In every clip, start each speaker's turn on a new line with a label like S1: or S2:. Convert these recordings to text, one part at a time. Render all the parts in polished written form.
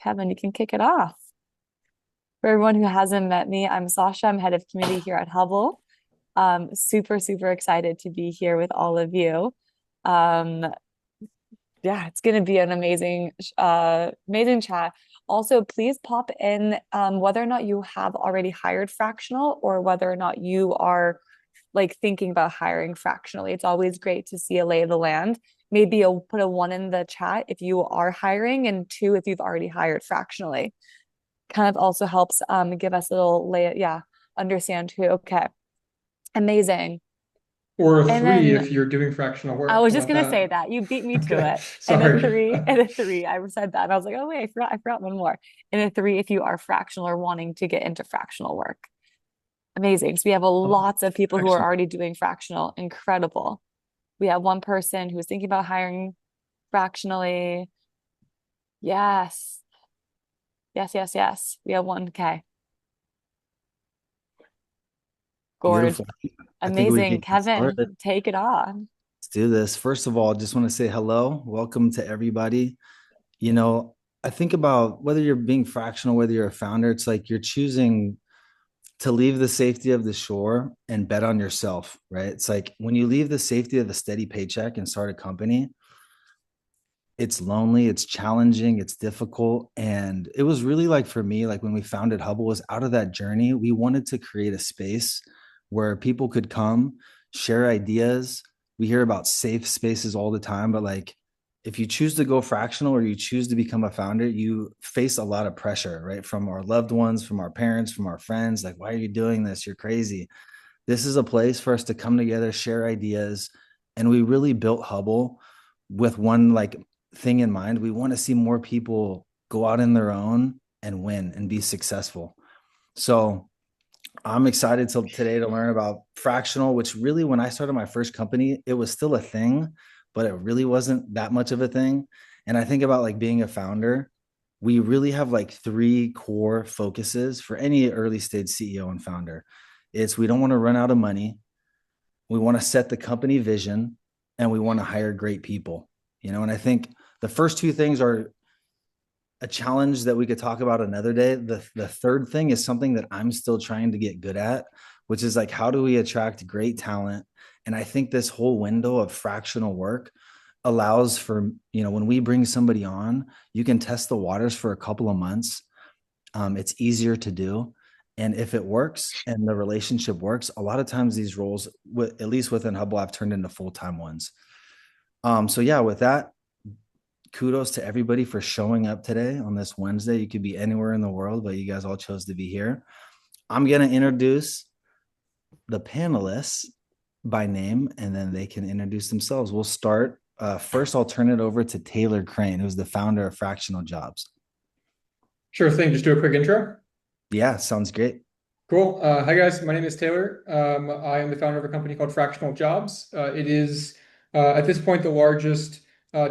S1: Kevin, you can kick it off. For everyone who hasn't met me, I'm Sasha. I'm head of community here at Hubble. Super, super excited to be here with all of you. Um, yeah, it's going to be an amazing chat. Also, please pop in whether or not you have already hired fractional or whether or not you are like thinking about hiring fractionally. It's always great to see a lay of the land. Maybe you'll put a one in the chat if you are hiring and two if you've already hired fractionally. Kind of also helps give us a little understand too. Okay, amazing.
S2: Or a
S1: And
S2: three
S1: then
S2: if you're doing fractional
S1: I
S2: work.
S1: was
S2: How
S1: just
S2: about
S1: gonna
S2: that?
S1: say that you beat me to
S2: Okay,
S1: it. And a
S2: sorry.
S1: three, and a three. I said that, and I was like, oh wait, I forgot one more. And a three if you are fractional or wanting to get into fractional work. Amazing. So we have a lots of people who are
S2: Excellent.
S1: already doing fractional. Incredible. We have one person who's thinking about hiring fractionally. Yes. Yes, yes, yes. We have one. Okay. Gorge.
S3: Beautiful. I think we can
S1: Amazing.
S3: get started.
S1: Kevin, take it on.
S3: Let's do this. First of all, just want to say hello. Welcome to everybody. You know, I think about whether you're being fractional, whether you're a founder, it's like you're choosing to leave the safety of the shore and bet on yourself, right? It's like when you leave the safety of a steady paycheck and start a company, it's lonely, it's challenging, it's difficult. And it was really like for me, like when we founded Hubble, was out of that journey. We wanted to create a space where people could come, share ideas. We hear about safe spaces all the time, but like if you choose to go fractional or you choose to become a founder, you face a lot of pressure, right? From our loved ones, from our parents, from our friends. Like, why are you doing this? You're crazy. This is a place for us to come together, share ideas. And we really built Hubble with one like thing in mind. We want to see more people go out in their own and win and be successful. So I'm excited today to learn about fractional, which really, when I started my first company, it was still a thing, but it really wasn't that much of a thing. And I think about like being a founder, we really have like three core focuses for any early stage CEO and founder. It's we don't want to run out of money, we want to set the company vision, and we want to hire great people. And I think the first two things are a challenge that we could talk about another day. The third thing is something that I'm still trying to get good at, which is like how do we attract great talent? And I think this whole window of fractional work allows for, when we bring somebody on, you can test the waters for a couple of months. It's easier to do. And if it works and the relationship works, a lot of times these roles, at least within Hubble, I've turned into full-time ones. So yeah, with that, kudos to everybody for showing up today on this Wednesday. You could be anywhere in the world, but you guys all chose to be here. I'm going to introduce the panelists by name, and then they can introduce themselves. We'll start. First, I'll turn it over to Taylor Crane, who's the founder of Fractional Jobs.
S2: Sure thing. Just do a quick intro.
S3: Yeah, sounds great.
S2: Cool. Hi, guys. My name is Taylor. I am the founder of a company called Fractional Jobs. It is, at this point, the largest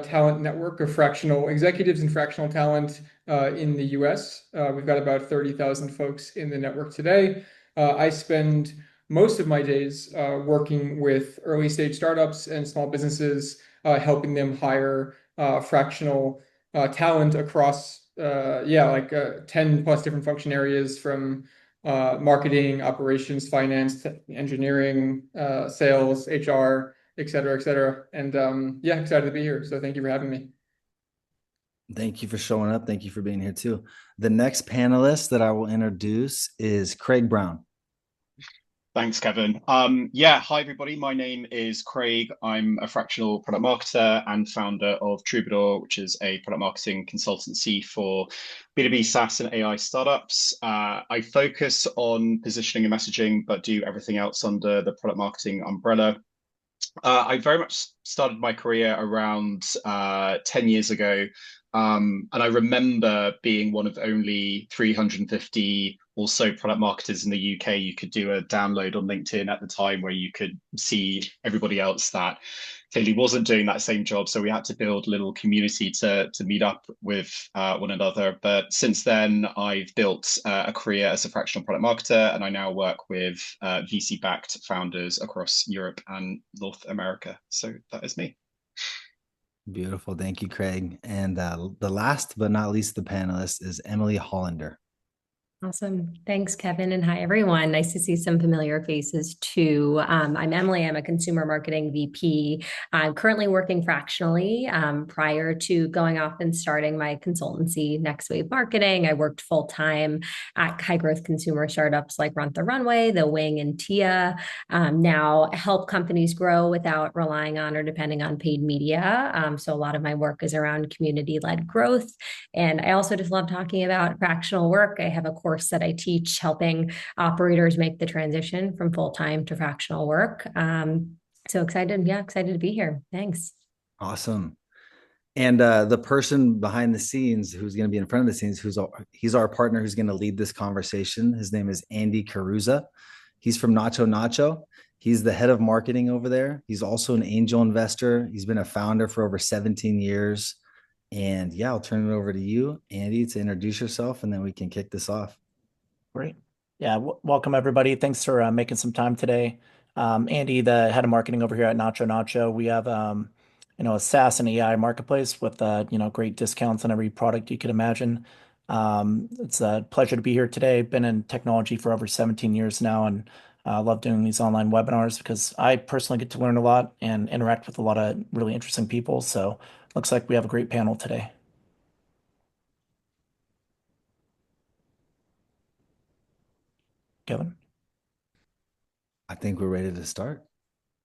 S2: talent network of fractional executives and fractional talent in the US. We've got about 30,000 folks in the network today. I spend most of my days working with early stage startups and small businesses, helping them hire fractional talent across, 10 plus different function areas from marketing, operations, finance, engineering, sales, HR, et cetera, et cetera. And yeah, excited to be here. So thank you for having me.
S3: Thank you for showing up. Thank you for being here too. The next panelist that I will introduce is Craig Brown.
S4: Thanks, Kevin. Hi everybody. My name is Craig. I'm a fractional product marketer and founder of Troubadour, which is a product marketing consultancy for B2B SaaS and AI startups. I focus on positioning and messaging, but do everything else under the product marketing umbrella. I very much started my career around 10 years ago. And I remember being one of only 350 or so product marketers in the UK. You could do a download on LinkedIn at the time where you could see everybody else that clearly wasn't doing that same job. So we had to build a little community to meet up with one another. But since then, I've built a career as a fractional product marketer, and I now work with VC-backed founders across Europe and North America. So that is me.
S3: Beautiful. Thank you, Craig. And the last but not least, the panelist is Emily Hollender.
S5: Awesome. Thanks, Kevin. And hi, everyone. Nice to see some familiar faces too. I'm Emily. I'm a consumer marketing VP. I'm currently working fractionally. Prior to going off and starting my consultancy, Next Wave Marketing, I worked full time at high growth consumer startups like Run the Runway, The Wing, and Tia. Now help companies grow without relying on or depending on paid media. So a lot of my work is around community led growth. And I also just love talking about fractional work. I have a course that I teach helping operators make the transition from full time to fractional work. So excited. Yeah, excited to be here. Thanks.
S3: Awesome. And the person behind the scenes who's going to be in front of the scenes, he's our partner who's going to lead this conversation. His name is Andy Karuza. He's from NachoNacho. He's the head of marketing over there. He's also an angel investor. He's been a founder for over 17 years. And yeah, I'll turn it over to you, Andy, to introduce yourself, and then we can kick this off.
S6: Great. Yeah, welcome everybody. Thanks for making some time today. Andy, the head of marketing over here at NachoNacho. We have a SaaS and AI marketplace with great discounts on every product you could imagine. It's a pleasure to be here today. Been in technology for over 17 years now, and love doing these online webinars because I personally get to learn a lot and interact with a lot of really interesting people. So looks like we have a great panel today. Kevin?
S3: I think we're ready to start.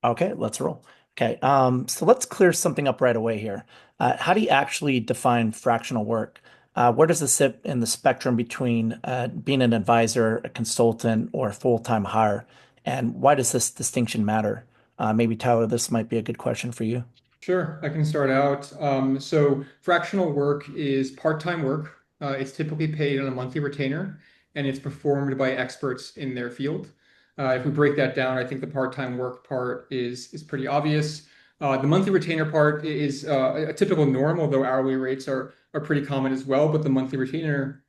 S6: Okay, let's roll. Okay, so let's clear something up right away here. How do you actually define fractional work? Where does this sit in the spectrum between being an advisor, a consultant, or a full-time hire? And why does this distinction matter? Maybe Tyler, this might be a good question for you.
S2: Sure, I can start out. So fractional work is part-time work. It's typically paid on a monthly retainer, and it's performed by experts in their field. If we break that down, I think the part-time work part is pretty obvious. The monthly retainer part is a typical norm, although hourly rates are pretty common as well. But the monthly retainer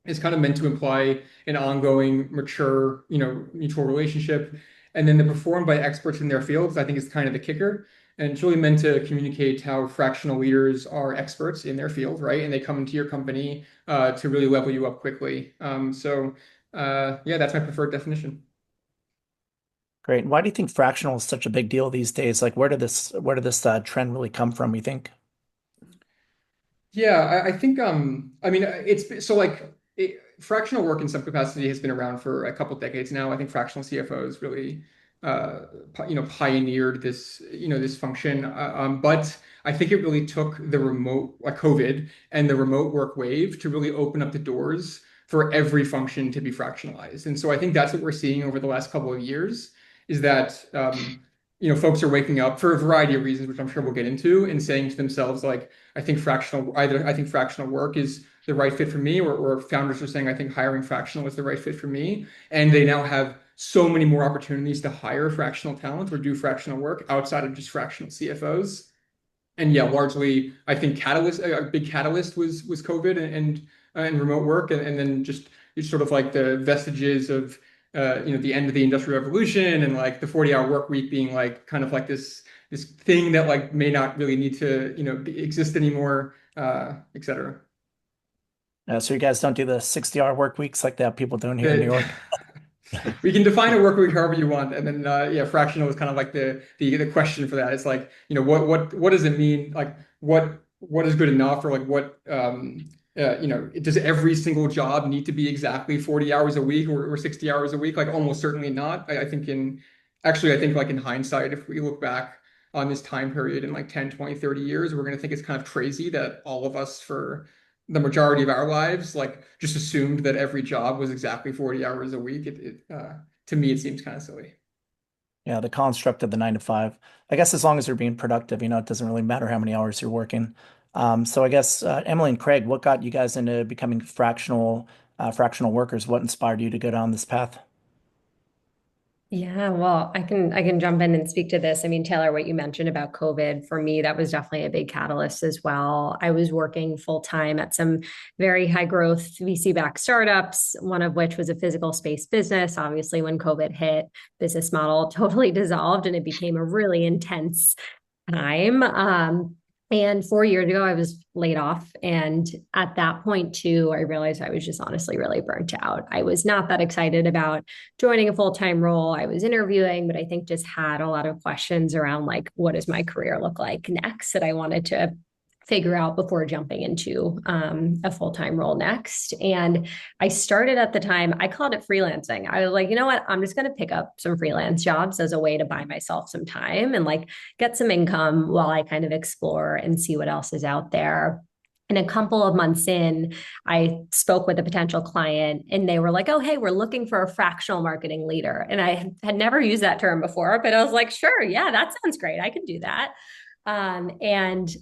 S2: is kind of meant to imply an ongoing, mature, mutual relationship. And then the performed by experts in their fields, I think is kind of the kicker. And it's really meant to communicate how fractional leaders are experts in their field, right? And they come into your company to really level you up quickly. Yeah, that's my preferred definition.
S6: Great. Why do you think fractional is such a big deal these days? Like, where did this trend really come from, you think?
S2: Yeah, I think I mean it's so like fractional work in some capacity has been around for a couple decades now. I think fractional CFOs really pioneered this this function. But I think it really took the remote like COVID and the remote work wave to really open up the doors for every function to be fractionalized. And so I think that's what we're seeing over the last couple of years is that folks are waking up for a variety of reasons, which I'm sure we'll get into, and saying to themselves like, I think fractional work is the right fit for me, or founders are saying, I think hiring fractional is the right fit for me. And they now have so many more opportunities to hire fractional talent or do fractional work outside of just fractional CFOs. And yeah, largely, I think a big catalyst was COVID and remote work, and then just it's sort of like the vestiges of the end of the Industrial Revolution and like the 40-hour work week being like kind of like this thing that like may not really need to exist anymore, et cetera.
S6: So you guys don't do the 60-hour work weeks like that people doing here in New York?
S2: We can define a work week however you want, and then yeah, fractional is kind of like the question for that. It's like what does it mean? Like what is good enough, or like what does every single job need to be exactly 40 hours a week or 60 hours a week? Like almost certainly not. I think like in hindsight, if we look back on this time period in like 10, 20, 30 years, we're going to think it's kind of crazy that all of us for the majority of our lives, like just assumed that every job was exactly 40 hours a week. To me, it seems kind of silly.
S6: Yeah, the construct of the 9 to 5. I guess as long as you're being productive, it doesn't really matter how many hours you're working. So I guess Emily and Craig, what got you guys into becoming fractional workers? What inspired you to go down this path?
S5: Yeah, well, I can jump in and speak to this. I mean, Taylor, what you mentioned about COVID, for me, that was definitely a big catalyst as well. I was working full time at some very high growth VC-backed startups, one of which was a physical space business. Obviously, when COVID hit, business model totally dissolved and it became a really intense time. And 4 years ago, I was laid off. And at that point, too, I realized I was just honestly really burnt out. I was not that excited about joining a full time role. I was interviewing, but I think just had a lot of questions around like, what does my career look like next that I wanted to figure out before jumping into a full-time role next. And I started at the time, I called it freelancing. I was like, you know what? I'm just going to pick up some freelance jobs as a way to buy myself some time and like get some income while I kind of explore and see what else is out there. And a couple of months in, I spoke with a potential client and they were like, oh, hey, we're looking for a fractional marketing leader. And I had never used that term before, but I was like, sure, yeah, that sounds great. I can do that. And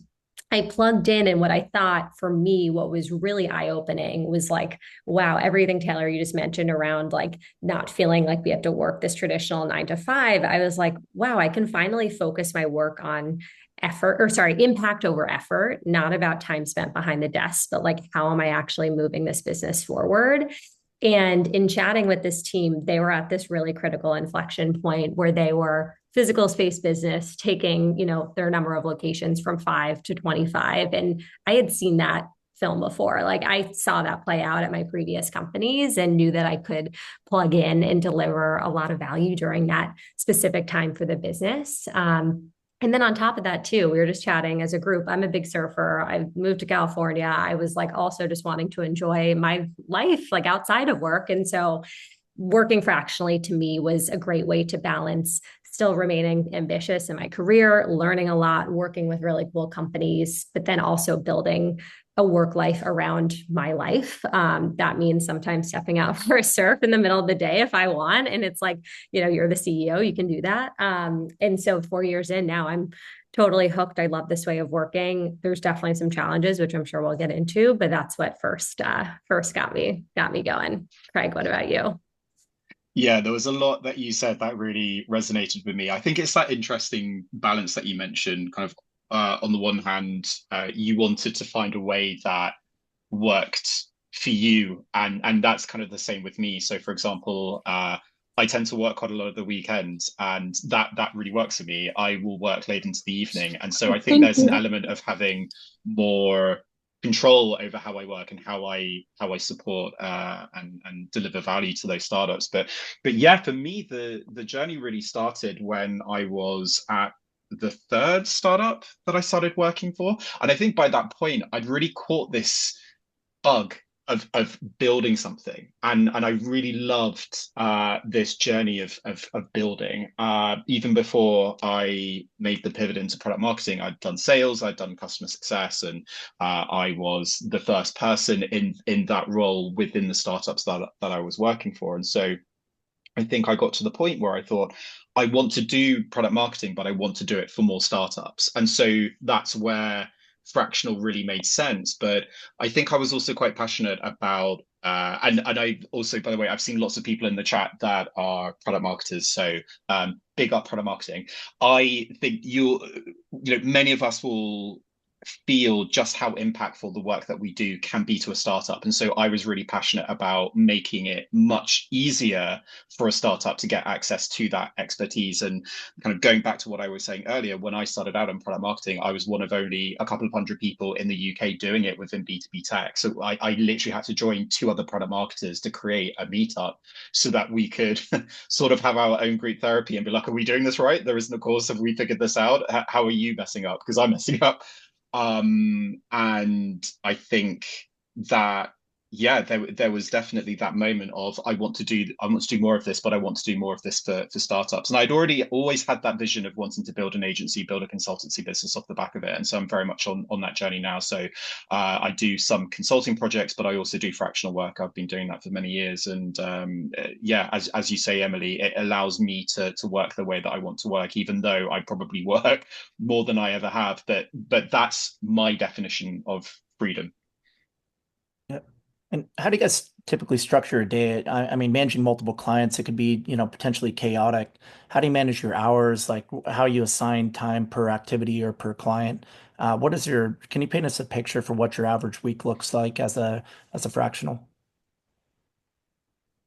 S5: I plugged in, and what I thought for me, what was really eye opening was like, wow, everything Taylor you just mentioned around like not feeling like we have to work this traditional 9 to 5. I was like, wow, I can finally focus my work on impact over effort, not about time spent behind the desk, but like, how am I actually moving this business forward? And in chatting with this team, they were at this really critical inflection point where they were physical space business taking, their number of locations from 5 to 25. And I had seen that film before. Like I saw that play out at my previous companies and knew that I could plug in and deliver a lot of value during that specific time for the business. And then on top of that, too, we were just chatting as a group. I'm a big surfer. I moved to California. I was like also just wanting to enjoy my life like outside of work. And so working fractionally to me was a great way to balance still remaining ambitious in my career, learning a lot, working with really cool companies, but then also building a work life around my life. That means sometimes stepping out for a surf in the middle of the day if I want. And it's like, you're the CEO, you can do that. And so 4 years in now, I'm totally hooked. I love this way of working. There's definitely some challenges, which I'm sure we'll get into, but that's what first got me going. Craig, what about you?
S4: Yeah, there was a lot that you said that really resonated with me. I think it's that interesting balance that you mentioned, kind of on the one hand, you wanted to find a way that worked for you, and that's kind of the same with me. So for example, I tend to work quite a lot of the weekends, and that really works for me. I will work late into the evening, and so I think
S5: Thank
S4: there's an
S5: you.
S4: element of having more control over how I work and how I support and deliver value to those startups. But yeah, for me, the journey really started when I was at the third startup that I started working for. And I think by that point, I'd really caught this bug of building something, and I really loved this journey of building. Even before I made the pivot into product marketing, I'd done sales, I'd done customer success, and I was the first person in that role within the startups that I was working for. And so I think I got to the point where I thought, I want to do product marketing, but I want to do it for more startups. And so that's where fractional really made sense. But I think I was also quite passionate about, and I also, by the way, I've seen lots of people in the chat that are product marketers. So big up product marketing. I think many of us will feel just how impactful the work that we do can be to a startup. And so I was really passionate about making it much easier for a startup to get access to that expertise. And kind of going back to what I was saying earlier, when I started out in product marketing, I was one of only a couple of hundred people in the UK doing it within B2B tech. So I literally had to join two other product marketers to create a meetup so that we could sort of have our own group therapy and be like, are we doing this right? There isn't a course. Have we figured this out? How are you messing up? Because I'm messing up. And I think that, yeah, there was definitely that moment of I want to do more of this, but I want to do more of this for startups. And I'd already always had that vision of wanting to build an agency, build a consultancy business off the back of it. And so I'm very much on that journey now. So I do some consulting projects, but I also do fractional work. I've been doing that for many years. And yeah, as you say, Emily, it allows me to work the way that I want to work, even though I probably work more than I ever have. But that's my definition of freedom.
S6: Yeah. And how do you guys typically structure a day? I mean, managing multiple clients, it could be, potentially chaotic. How do you manage your hours? Like how you assign time per activity or per client? Can you paint us a picture for what your average week looks like as a fractional?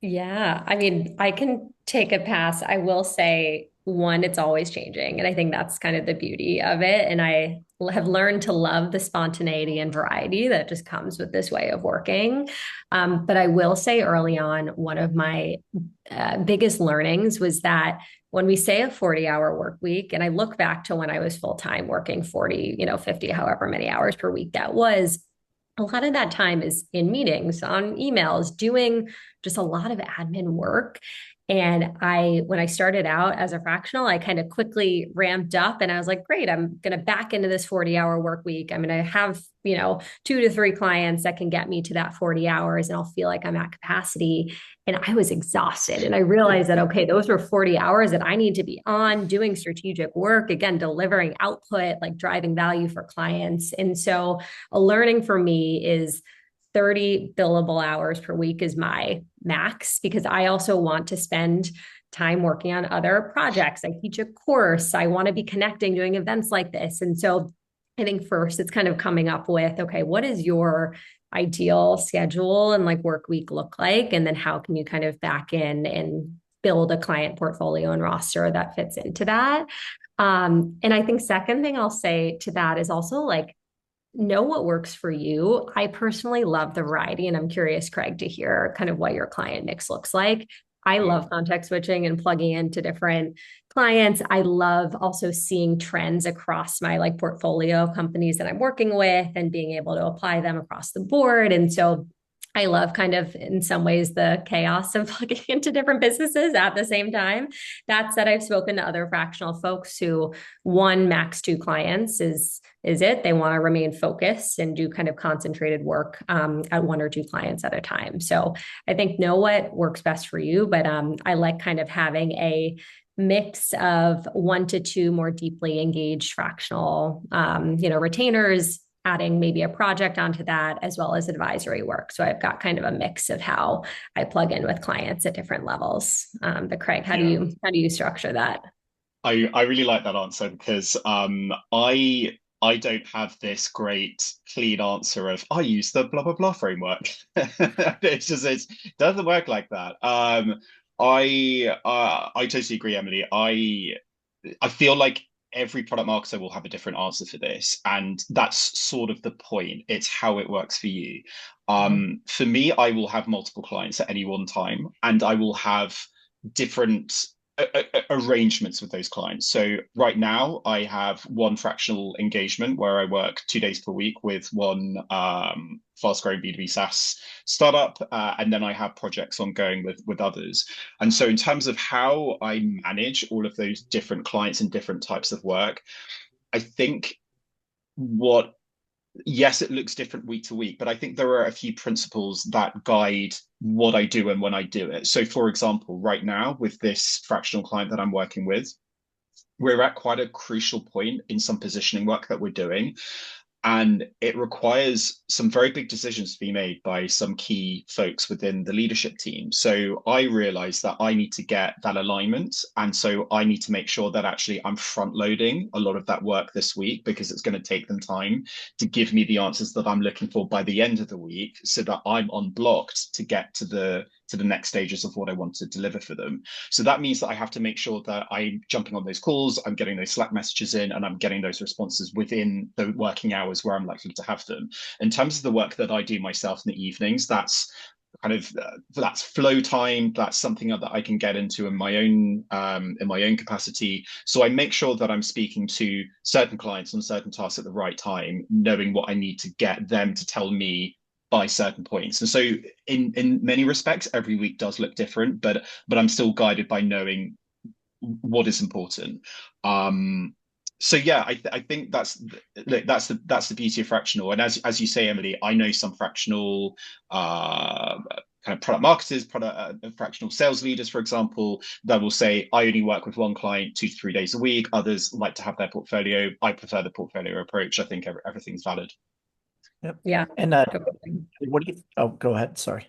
S5: Yeah, I mean, I can take a pass. I will say, one, it's always changing. And I think that's kind of the beauty of it. And I have learned to love the spontaneity and variety that just comes with this way of working. But I will say early on, one of my biggest learnings was that when we say a 40-hour work week, and I look back to when I was full-time working 40, 50, however many hours per week that was, a lot of that time is in meetings, on emails, doing just a lot of admin work. And when I started out as a fractional, I kind of quickly ramped up and I was like, great, I'm going to back into this 40-hour work week. I'm going to have, 2 to 3 clients that can get me to that 40 hours and I'll feel like I'm at capacity. And I was exhausted. And I realized that, okay, those were 40 hours that I need to be on doing strategic work, again, delivering output, like driving value for clients. And so a learning for me is 30 billable hours per week is my max, because I also want to spend time working on other projects. I teach a course. I want to be connecting, doing events like this. And so I think first it's kind of coming up with, okay, what is your ideal schedule and like work week look like? And then how can you kind of back in and build a client portfolio and roster that fits into that? And I think second thing I'll say to that is also like, know what works for you. I personally love the variety, and I'm curious, Craig, to hear kind of what your client mix looks like. I love context switching and plugging into different clients. I love also seeing trends across my like portfolio of companies that I'm working with and being able to apply them across the board. And so I love kind of in some ways the chaos of plugging into different businesses at the same time. That said, I've spoken to other fractional folks who one max 2 clients is it. They want to remain focused and do kind of concentrated work at 1 or 2 clients at a time. So I think know what works best for you, but I like kind of having a mix of 1 to 2 more deeply engaged fractional, retainers, adding maybe a project onto that, as well as advisory work. So I've got kind of a mix of how I plug in with clients at different levels. But Craig, how do you structure that?
S4: I really like that answer because I don't have this great clean answer of I use the blah blah blah framework. It doesn't work like that. I totally agree, Emily. I feel like every product marketer will have a different answer for this, and that's sort of the point. It's how it works for you. For me, I will have multiple clients at any one time, and I will have different arrangements with those clients. So right now, I have one fractional engagement where I work 2 days per week with one fast-growing B2B SaaS startup, and then I have projects ongoing with others. And so in terms of how I manage all of those different clients and different types of work, I think yes, it looks different week to week, but I think there are a few principles that guide what I do and when I do it. So for example, right now with this fractional client that I'm working with, we're at quite a crucial point in some positioning work that we're doing. And it requires some very big decisions to be made by some key folks within the leadership team. So I realized that I need to get that alignment. And so I need to make sure that actually I'm front loading a lot of that work this week, because it's going to take them time to give me the answers that I'm looking for by the end of the week, so that I'm unblocked to get to the next stages of what I want to deliver for them. So that means that I have to make sure that I'm jumping on those calls, I'm getting those Slack messages in, and I'm getting those responses within the working hours where I'm likely to have them. In terms of the work that I do myself in the evenings, that's kind of that's flow time. That's something that I can get into in my own capacity. So I make sure that I'm speaking to certain clients on certain tasks at the right time, knowing what I need to get them to tell me by certain points. And so in many respects, every week does look different, but I'm still guided by knowing what is important. So yeah, I think that's the beauty of fractional. And as you say, Emily, I know some fractional kind of product marketers, fractional sales leaders, for example, that will say, I only work with one client 2 to 3 days a week. Others like to have their portfolio. I prefer the portfolio approach. I think everything's valid.
S6: Yep.
S5: Yeah.
S6: And what do you? Oh, go ahead. Sorry.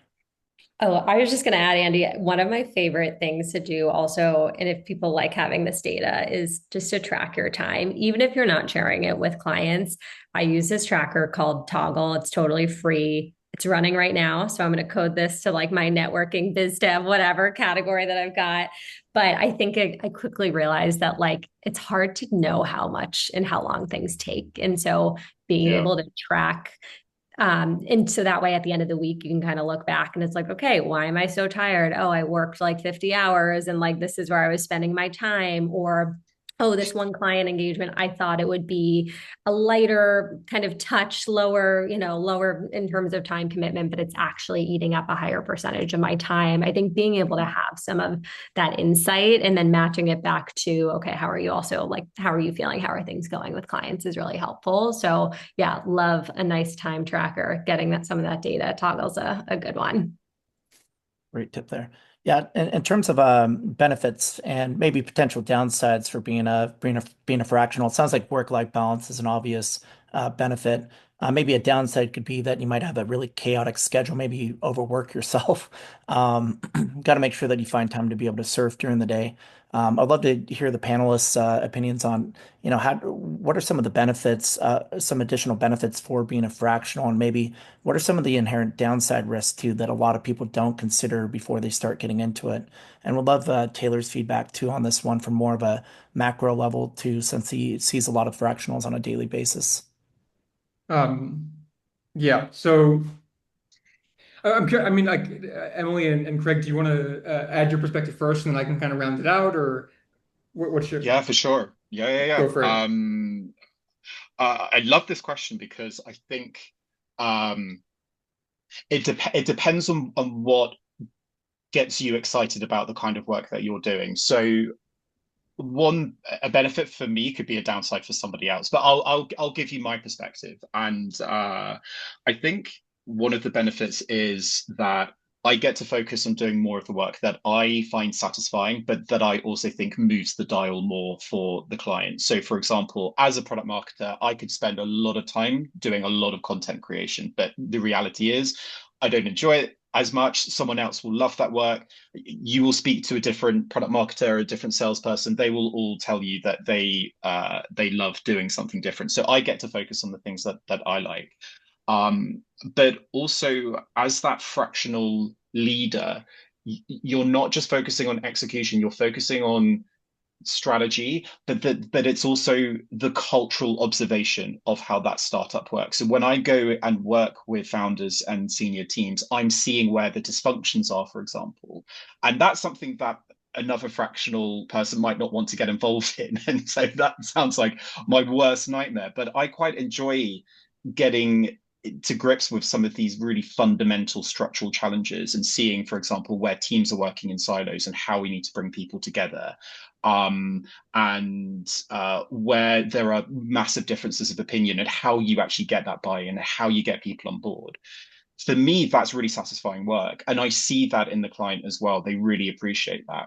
S5: Oh, I was just going to add, Andy, one of my favorite things to do also, and if people like having this data, is just to track your time, even if you're not sharing it with clients. I use this tracker called Toggle. It's totally free. It's running right now. So I'm going to code this to like my networking, biz dev, whatever category that I've got. But I think I quickly realized that like it's hard to know how much and how long things take. And so being
S4: Yeah.
S5: able to track and so that way at the end of the week, you can kind of look back and it's like, okay, why am I so tired? Oh, I worked like 50 hours and like this is where I was spending my time. Or, oh, this one client engagement, I thought it would be a lighter kind of touch, lower, lower in terms of time commitment, but it's actually eating up a higher percentage of my time. I think being able to have some of that insight and then matching it back to, okay, how are you also like, how are you feeling? How are things going with clients is really helpful. So yeah, love a nice time tracker. Getting that some of that data toggles a good one.
S6: Great tip there. Yeah, in terms of benefits and maybe potential downsides for being a fractional, it sounds like work-life balance is an obvious benefit. Maybe a downside could be that you might have a really chaotic schedule, maybe you overwork yourself. Got to make sure that you find time to be able to surf during the day. I'd love to hear the panelists' opinions on, what are some of the benefits, some additional benefits for being a fractional, and maybe what are some of the inherent downside risks too that a lot of people don't consider before they start getting into it? And we'd love Taylor's feedback too on this one from more of a macro level too, since he sees a lot of fractionals on a daily basis.
S2: Yeah. So I mean, like Emily and Craig, do you want to add your perspective first, and then I can kind of round it out, or what's your
S4: Yeah, for sure.
S2: go for it?
S4: I love this question because I think um, it depends on what gets you excited about the kind of work that you're doing. So a benefit for me could be a downside for somebody else, but I'll give you my perspective. And I think one of the benefits is that I get to focus on doing more of the work that I find satisfying, but that I also think moves the dial more for the client. So, for example, as a product marketer, I could spend a lot of time doing a lot of content creation, but the reality is I don't enjoy it as much. Someone else will love that work. You will speak to a different product marketer, a different salesperson. They will all tell you that they love doing something different. So I get to focus on the things that I like. But also as that fractional leader, you're not just focusing on execution, you're focusing on strategy, but it's also the cultural observation of how that startup works. So when I go and work with founders and senior teams, I'm seeing where the dysfunctions are, for example. And that's something that another fractional person might not want to get involved in. And so that sounds like my worst nightmare. But I quite enjoy getting to grips with some of these really fundamental structural challenges and seeing, for example, where teams are working in silos and how we need to bring people together. And where there are massive differences of opinion and how you actually get that buy-in, how you get people on board. For me, that's really satisfying work. And I see that in the client as well. They really appreciate that.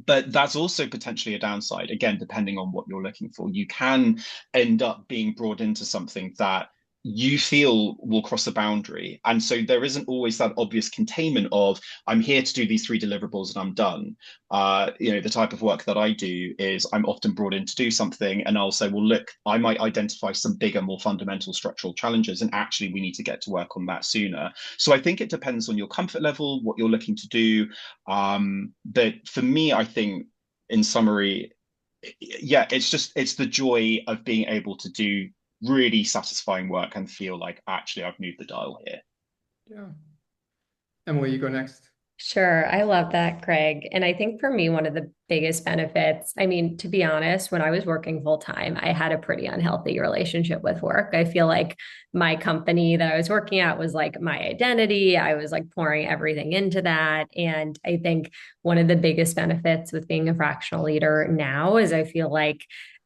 S4: But that's also potentially a downside, again, depending on what you're looking for. You can end up being brought into something that you feel will cross a boundary. And so there isn't always that obvious containment of, I'm here to do these 3 deliverables and I'm done. The type of work that I do is I'm often brought in to do something and I'll say, well, look, I might identify some bigger, more fundamental structural challenges, and actually we need to get to work on that sooner. So I think it depends on your comfort level, what you're looking to do. But for me, I think in summary, yeah, it's the joy of being able to do really satisfying work and feel like actually I've moved the dial here.
S2: Yeah. Emily, you go next.
S5: Sure. I love that, Craig. And I think for me, one of the biggest benefits, I mean, to be honest, when I was working full time, I had a pretty unhealthy relationship with work. I feel like my company that I was working at was like my identity. I was like pouring everything into that. And I think one of the biggest benefits with being a fractional leader now is I feel like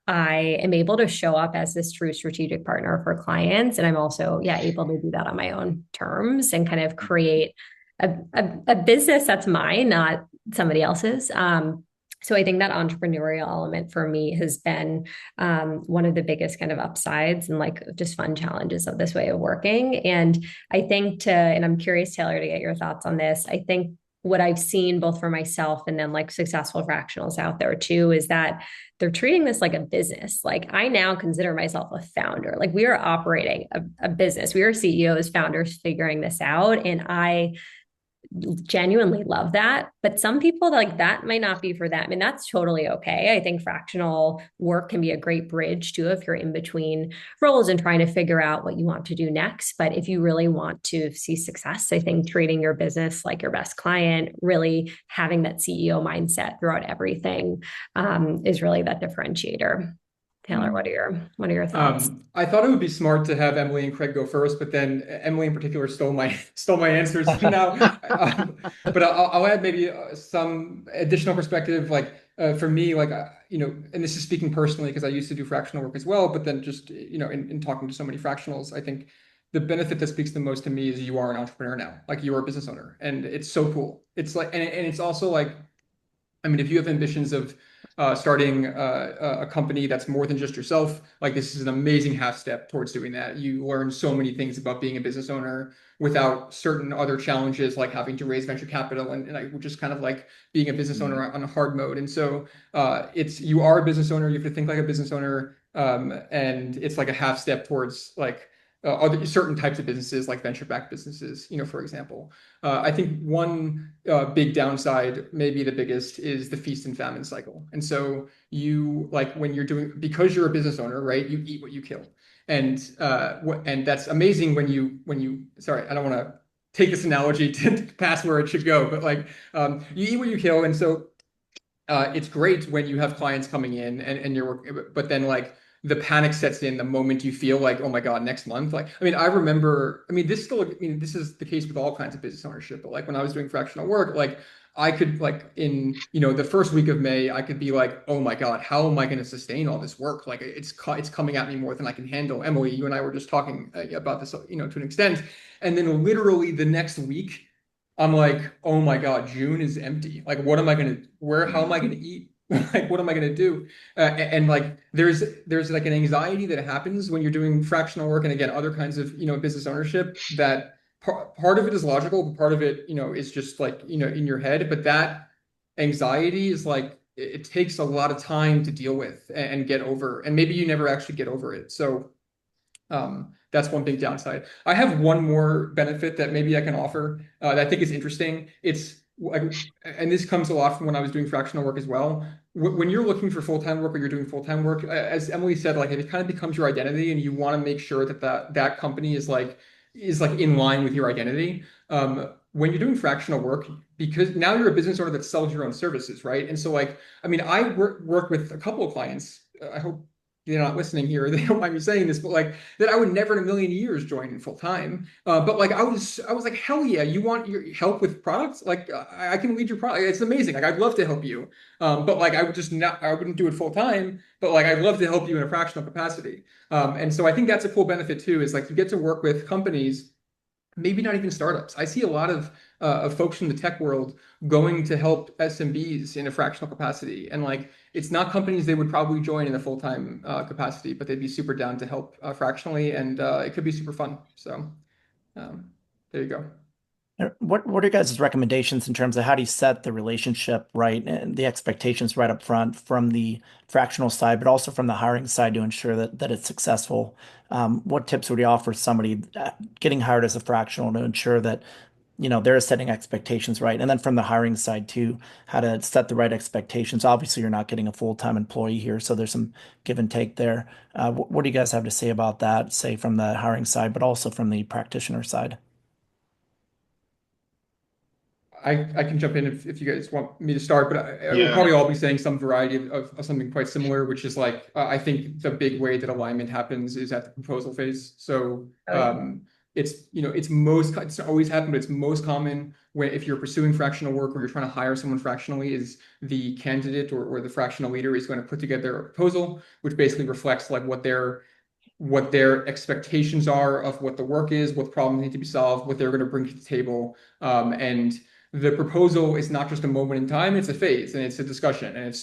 S5: I am able to show up as this true strategic partner for clients. And I'm also, yeah, able to do that on my own terms and kind of create a business that's mine, not somebody else's. So I think that entrepreneurial element for me has been one of the biggest kind of upsides and like just fun challenges of this way of working. And I think and I'm curious, Taylor, to get your thoughts on this. I think what I've seen both for myself and then like successful fractionals out there too is that they're treating this like a business. Like I now consider myself a founder. Like we are operating a business. We are CEOs, founders figuring this out. And I genuinely love that. But some people like that might not be for them. And that's totally okay. I think fractional work can be a great bridge too if you're in between roles and trying to figure out what you want to do next. But if you really want to see success, I think treating your business like your best client, really having that CEO mindset throughout everything is really that differentiator. Taylor, what are your thoughts?
S2: I thought it would be smart to have Emily and Craig go first, but then Emily in particular stole my answers. So now, but I'll add maybe some additional perspective. Like for me, like and this is speaking personally because I used to do fractional work as well. But then just in talking to so many fractionals, I think the benefit that speaks the most to me is you are an entrepreneur now. Like you are a business owner, and it's so cool. It's like, and it's also like, I mean, if you have ambitions of starting a company that's more than just yourself, like this is an amazing half step towards doing that. You learn so many things about being a business owner without certain other challenges, like having to raise venture capital and just kind of like being a business owner on a hard mode. And so you are a business owner. You have to think like a business owner, and it's like a half step towards like other certain types of businesses, like venture-backed businesses, for example. I think one big downside, maybe the biggest, is the feast and famine cycle. And so you like when you're because you're a business owner, right? You eat what you kill, and that's amazing when you. Sorry, I don't want to take this analogy to past where it should go, but like you eat what you kill, and so it's great when you have clients coming in and but then like the panic sets in the moment you feel like, oh my God, next month. Like, I mean, I remember, I mean, this is the case with all kinds of business ownership, but like when I was doing fractional work, like I could like in, the first week of May, I could be like, oh my God, how am I going to sustain all this work? Like it's coming at me more than I can handle. Emily, you and I were just talking about this, to an extent. And then literally the next week, I'm like, oh my God, June is empty. Like, what am I gonna how am I gonna eat? Like, what am I gonna do? And like, there's like an anxiety that happens when you're doing fractional work, and again, other kinds of business ownership. That part of it is logical, but part of it is just like in your head. But that anxiety is like it takes a lot of time to deal with and get over, and maybe you never actually get over it. So that's one big downside. I have one more benefit that maybe I can offer that I think is interesting. It's like, and this comes a lot from when I was doing fractional work as well. When you're looking for full-time work or you're doing full-time work, as Emily said, like it kind of becomes your identity, and you want to make sure that company is like in line with your identity. When you're doing fractional work, because now you're a business owner that sells your own services, right? And so like, I mean, I work with a couple of clients. I hope they're not listening here. They don't mind me saying this, but like that I would never in a million years join full time. But like I was like, hell yeah, you want your help with products? Like I can lead your product. It's amazing. Like I'd love to help you. But like I would just not, I wouldn't do it full time. But like I'd love to help you in a fractional capacity. And so I think that's a cool benefit too, is like you get to work with companies, maybe not even startups. I see a lot of folks from the tech world going to help SMBs in a fractional capacity, and like it's not companies they would probably join in a full-time capacity, but they'd be super down to help fractionally, and it could be super fun. So there you go.
S6: What are your guys' recommendations in terms of how do you set the relationship right and the expectations right up front from the fractional side, but also from the hiring side to ensure that it's successful? What tips would you offer somebody getting hired as a fractional to ensure that they're setting expectations right? And then from the hiring side too, how to set the right expectations. Obviously, you're not getting a full-time employee here, so there's some give and take there. What do you guys have to say about that, say from the hiring side, but also from the practitioner side?
S2: I can jump in if you guys want me to start, but we'll
S4: Yeah.
S2: probably all be saying some variety of something quite similar, which is like I think the big way that alignment happens is at the proposal phase. So it's always happened, but it's most common when if you're pursuing fractional work or you're trying to hire someone fractionally, is the candidate or the fractional leader is going to put together a proposal, which basically reflects like what their expectations are of what the work is, what problems need to be solved, what they're going to bring to the table, and the proposal is not just a moment in time, it's a phase and it's a discussion, and it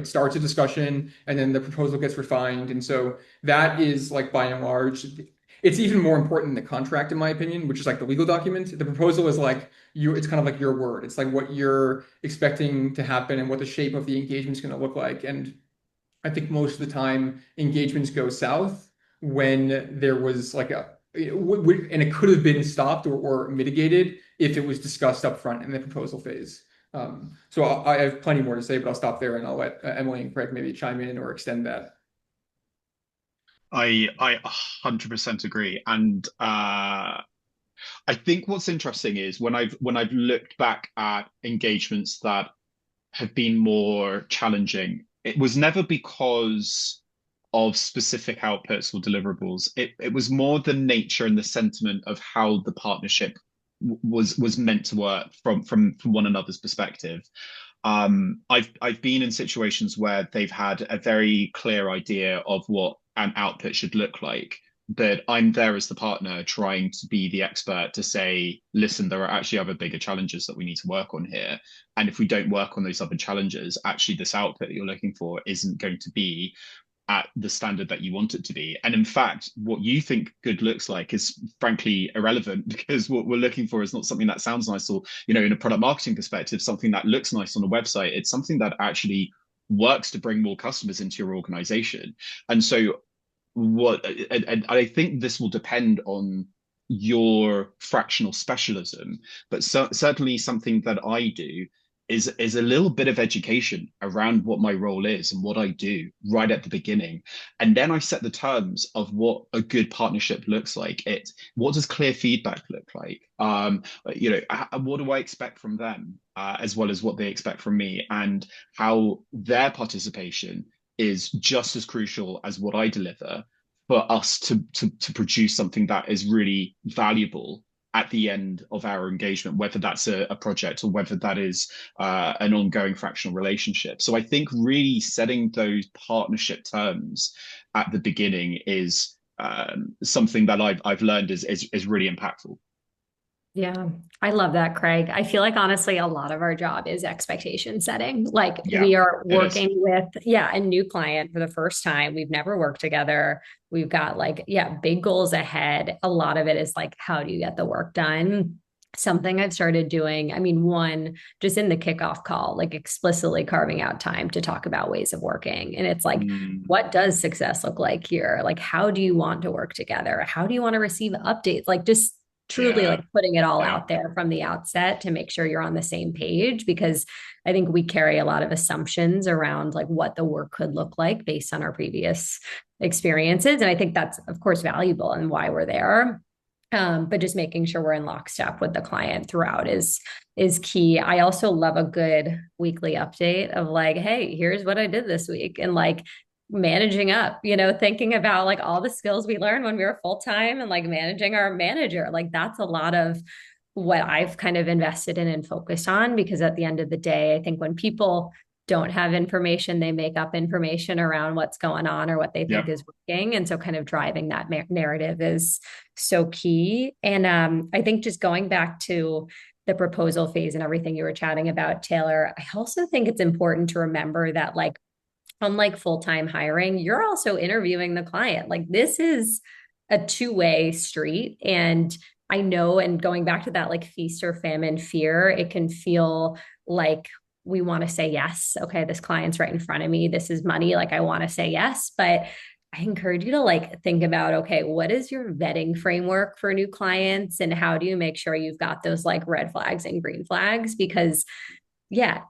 S2: starts a discussion and then the proposal gets refined. And so that is like by and large, it's even more important than the contract, in my opinion, which is like the legal document. The proposal is like it's kind of like your word. It's like what you're expecting to happen and what the shape of the engagement is going to look like. And I think most of the time engagements go south when there was like and it could have been stopped or mitigated if it was discussed up front in the proposal phase. So I have plenty more to say, but I'll stop there and I'll let Emily and Craig maybe chime in or extend that.
S4: I 100% agree. And I think what's interesting is when I've looked back at engagements that have been more challenging, it was never because of specific outputs or deliverables. It was more the nature and the sentiment of how the partnership was meant to work from one another's perspective. I've been in situations where they've had a very clear idea of what an output should look like, but I'm there as the partner trying to be the expert to say, listen, there are actually other bigger challenges that we need to work on here. And if we don't work on those other challenges, actually this output that you're looking for isn't going to be at the standard that you want it to be. And in fact, what you think good looks like is frankly irrelevant, because what we're looking for is not something that sounds nice or, in a product marketing perspective, something that looks nice on a website. It's something that actually works to bring more customers into your organization. And so and I think this will depend on your fractional specialism, but certainly something that I do is a little bit of education around what my role is and what I do right at the beginning. And then I set the terms of what a good partnership looks like. What does clear feedback look like? What do I expect from them, as well as what they expect from me, and how their participation is just as crucial as what I deliver for us to produce something that is really valuable at the end of our engagement, whether that's a project or whether that is an ongoing fractional relationship. So I think really setting those partnership terms at the beginning is something that I've learned is really impactful.
S5: Yeah, I love that, Craig. I feel like honestly, a lot of our job is expectation setting. Like
S4: Yeah,
S5: we are
S4: it is.
S5: working with, a new client for the first time. We've never worked together. We've got big goals ahead. A lot of it is like, how do you get the work done? Something I've started doing, one, just in the kickoff call, like explicitly carving out time to talk about ways of working. And it's like, what does success look like here? Like, how do you want to work together? How do you want to receive updates? Like, just truly like putting it all out there from the outset to make sure you're on the same page, because I think we carry a lot of assumptions around like what the work could look like based on our previous experiences. And I think that's of course valuable and why we're there. But just making sure we're in lockstep with the client throughout is key. I also love a good weekly update of like, hey, here's what I did this week. And like managing up, thinking about like all the skills we learned when we were full-time and like managing our manager. Like that's a lot of what I've kind of invested in and focused on, because at the end of the day, I think when people don't have information, they make up information around what's going on or what they think is working. And so kind of driving that narrative is so key. And I think just going back to the proposal phase and everything you were chatting about, Taylor, I also think it's important to remember that like, unlike full-time hiring, you're also interviewing the client. Like this is a two-way street. And I know, and going back to that like feast or famine fear, it can feel like we want to say yes. Okay, this client's right in front of me. This is money. Like I want to say yes, but I encourage you to like think about, okay, what is your vetting framework for new clients? And how do you make sure you've got those like red flags and green flags? Because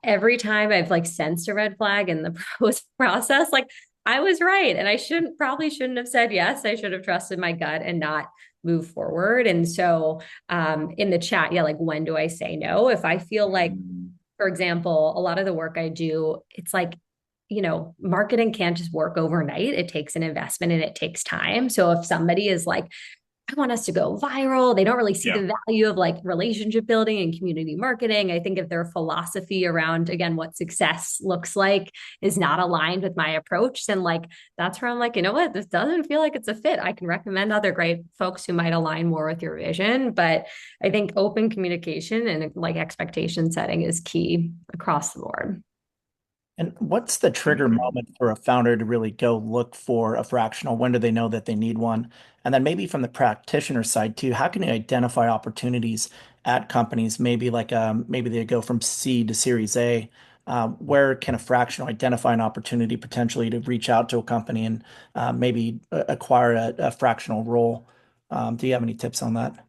S5: every time I've like sensed a red flag in the process, like I was right. And I probably shouldn't have said yes. I should have trusted my gut and not move forward. And so in the chat, like when do I say no? If I feel like, for example, a lot of the work I do, it's like, marketing can't just work overnight. It takes an investment and it takes time. So if somebody is like, I want us to go viral, they don't really see the value of like relationship building and community marketing. I think if their philosophy around, again, what success looks like is not aligned with my approach, then like, that's where I'm like, you know what, this doesn't feel like it's a fit. I can recommend other great folks who might align more with your vision. But I think open communication and like expectation setting is key across the board.
S6: And what's the trigger moment for a founder to really go look for a fractional? When do they know that they need one? And then maybe from the practitioner side too, how can you identify opportunities at companies? Maybe like maybe they go from C to Series A. Where can a fractional identify an opportunity potentially to reach out to a company and maybe acquire a fractional role? Do you have any tips on that?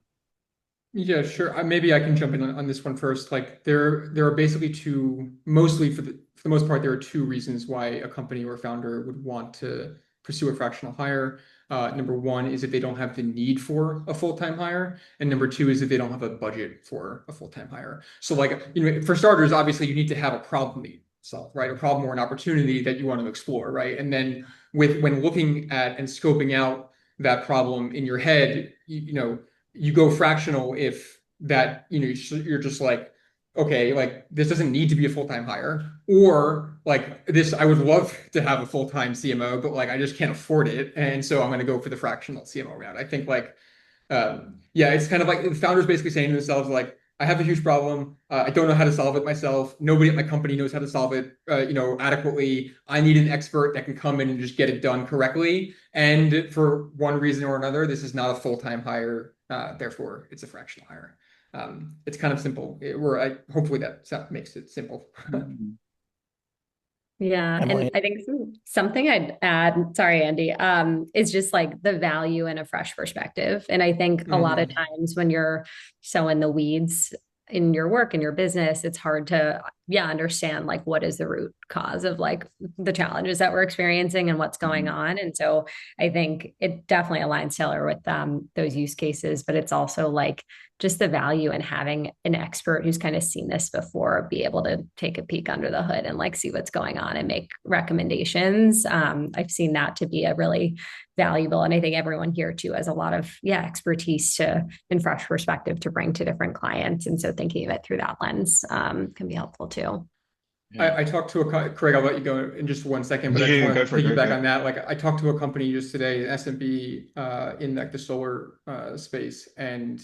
S2: Yeah, sure. Maybe I can jump in on this one first. Like there are basically two, mostly for the most part, there are two reasons why a company or founder would want to pursue a fractional hire. Number one is if they don't have the need for a full-time hire, and number two is if they don't have a budget for a full-time hire. So like, for starters, obviously you need to have a problem to solve, right? A problem or an opportunity that you want to explore, right? And then when looking at and scoping out that problem in your head, you go fractional if that, you're just like, okay, like this doesn't need to be a full-time hire, or like this, I would love to have a full-time CMO, but like I just can't afford it. And so I'm going to go for the fractional CMO route. I think like, yeah, it's kind of like the founders basically saying to themselves, like, I have a huge problem. I don't know how to solve it myself. Nobody at my company knows how to solve it, adequately. I need an expert that can come in and just get it done correctly. And for one reason or another, this is not a full-time hire. Therefore, it's a fractional hire. It's kind of simple. Hopefully that makes it simple.
S5: Yeah, and
S6: Emily?
S5: I think something I'd add, sorry, Andy, is just like the value in a fresh perspective. And I think a lot of
S2: Mhm.
S5: times when you're so in the weeds in your work in your business, it's hard to, yeah, understand like what is the root cause of like the challenges that we're experiencing and what's going on. And so I think it definitely aligns, Taylor, with those use cases, but it's also like just the value in having an expert who's kind of seen this before be able to take a peek under the hood and like see what's going on and make recommendations. I've seen that to be a really valuable, and I think everyone here too has a lot of expertise to and fresh perspective to bring to different clients, and so thinking of it through that lens can be helpful too.
S4: Yeah.
S2: I talked to Craig, I'll let you go in just 1 second, but I just
S4: Yeah, go
S2: want to
S4: for it, go for
S2: piggyback
S4: it.
S2: on that. Like I talked to a company just today, an SMB, in like the solar space, and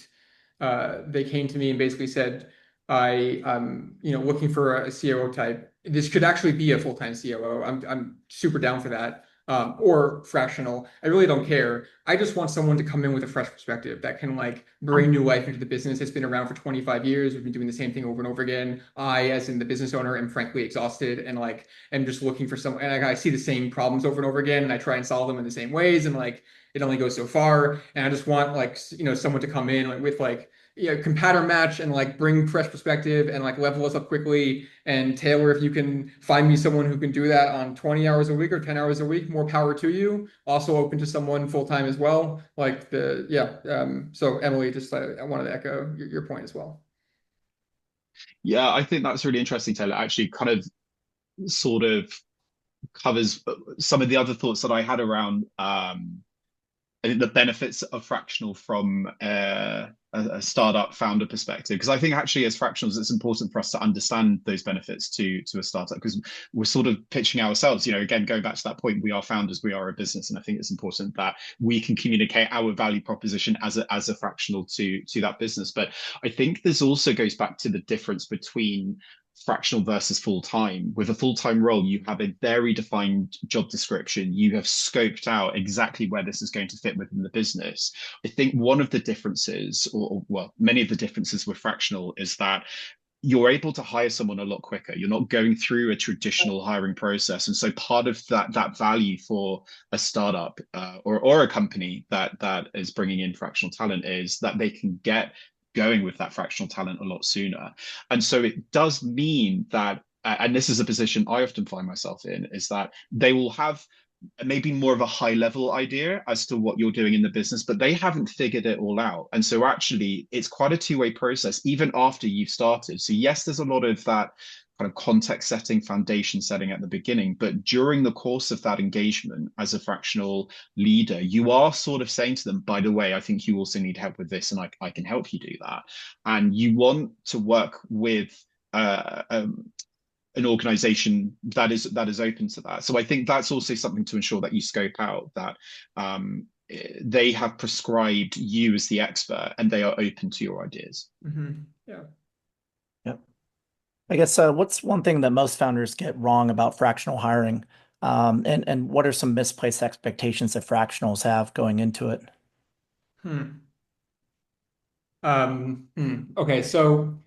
S2: they came to me and basically said, I'm looking for a COO type. This could actually be a full-time COO. I'm super down for that. Or fractional. I really don't care. I just want someone to come in with a fresh perspective that can like bring new life into the business. It's been around for 25 years. We've been doing the same thing over and over again. I, as in the business owner, am frankly exhausted and like am just looking for some. And I see the same problems over and over again, and I try and solve them in the same ways. And like it only goes so far. And I just want like someone to come in like, with like can pattern match and like bring fresh perspective and like level us up quickly. And Taylor, if you can find me someone who can do that on 20 hours a week or 10 hours a week, more power to you. Also open to someone full time as well. Like so Emily, just I wanted to echo your point as well.
S4: Yeah, I think that's really interesting, Taylor. Actually, kind of sort of covers some of the other thoughts that I had around I think the benefits of fractional from a startup founder perspective, because I think actually as fractionals, it's important for us to understand those benefits to a startup because we're sort of pitching ourselves. Again, going back to that point, we are founders, we are a business, and I think it's important that we can communicate our value proposition as a fractional to that business. But I think this also goes back to the difference between fractional versus full time. With a full time role, you have a very defined job description. You have scoped out exactly where this is going to fit within the business. I think one of the differences, or well, many of the differences with fractional is that you're able to hire someone a lot quicker. You're not going through a traditional hiring process, and so part of that value for a startup or a company that is bringing in fractional talent is that they can get going with that fractional talent a lot sooner. And so it does mean that, and this is a position I often find myself in, is that they will have maybe more of a high level idea as to what you're doing in the business, but they haven't figured it all out. And so actually it's quite a two-way process, even after you've started. So yes, there's a lot of that kind of context setting, foundation setting at the beginning, but during the course of that engagement as a fractional leader, you are sort of saying to them, by the way, I think you also need help with this, and I can help you do that. And you want to work with an organization that is open to that. So I think that's also something to ensure that you scope out that they have prescribed you as the expert and they are open to your ideas.
S2: Mm-hmm. Yeah.
S6: Yep. I guess what's one thing that most founders get wrong about fractional hiring? And what are some misplaced expectations that fractionals have going into it?
S2: Hmm. Okay, so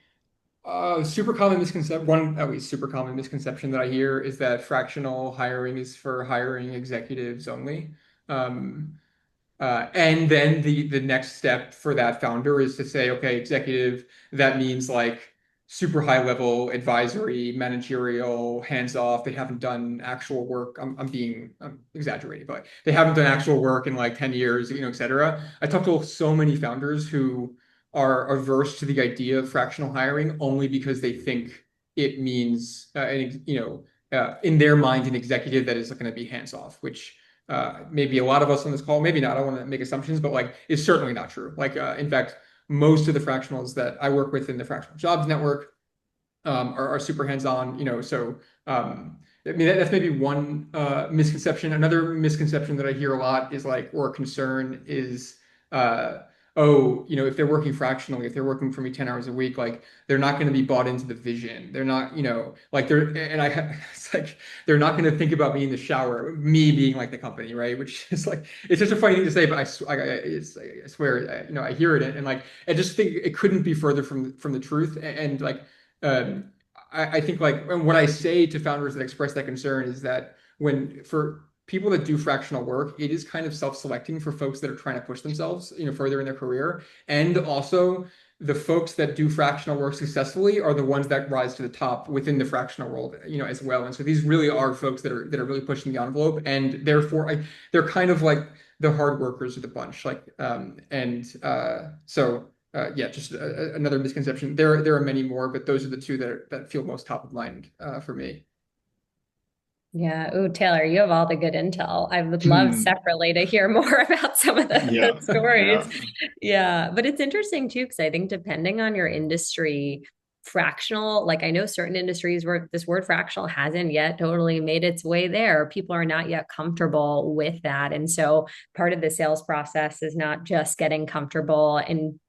S2: super common misconception, one at least super common misconception that I hear is that fractional hiring is for hiring executives only. Um, and then the next step for that founder is to say, okay, executive, that means like super high level advisory, managerial, hands off. They haven't done actual work. I'm exaggerating, but they haven't done actual work in like 10 years, et cetera. I talk to so many founders who are averse to the idea of fractional hiring only because they think it means, in their mind, an executive that is going to be hands off, which maybe a lot of us on this call, maybe not. I don't want to make assumptions, but like it's certainly not true. Like in fact, most of the fractionals that I work with in the Fractional Jobs network are super hands-on, so I mean that's maybe one misconception. Another misconception that I hear a lot is like, or concern is uh, oh, if they're working fractionally, if they're working for me 10 hours a week, like they're not going to be bought into the vision. They're not, like it's like they're not going to think about me in the shower, me being like the company, right? Which is like, it's just a funny thing to say, but I swear, I hear it, and like I just think it couldn't be further from the truth. And like um, I think like and what I say to founders that express that concern is that when for people that do fractional work, it is kind of self-selecting for folks that are trying to push themselves, further in their career. And also the folks that do fractional work successfully are the ones that rise to the top within the fractional world, as well. And so these really are folks that are really pushing the envelope, and therefore they're kind of like the hard workers of the bunch. Like yeah, just another misconception. There are many more, but those are the two that feel most top of mind for me.
S5: Yeah. Oh, Taylor, you have all the good intel. I would love
S4: Hmm.
S5: separately to hear more about some of the
S4: Yeah,
S5: stories.
S4: yeah.
S5: Yeah. But it's interesting too, because I think depending on your industry, fractional, like I know certain industries where this word fractional hasn't yet totally made its way there. People are not yet comfortable with that. And so part of the sales process is not just getting comfortable and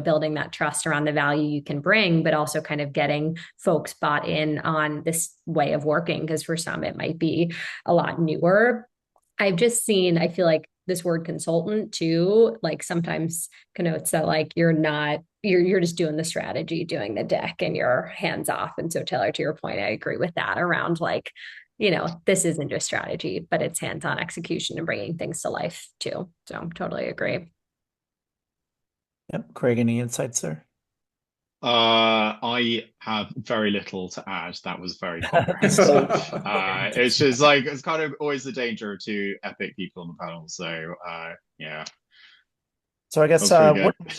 S5: building that trust around the value you can bring, but also kind of getting folks bought in on this way of working. Because for some, it might be a lot newer. I've just seen, I feel like this word consultant too, like sometimes connotes that like you're just doing the strategy, doing the deck, and you're hands off. And so Taylor, to your point, I agree with that around like, this isn't just strategy, but it's hands-on execution and bringing things to life too. So totally agree.
S6: Yep. Craig, any insights there?
S4: I have very little to add. That was very comprehensive. It's just like it's kind of always the danger of two epic people on the panel. So yeah,
S6: So
S4: that was pretty good.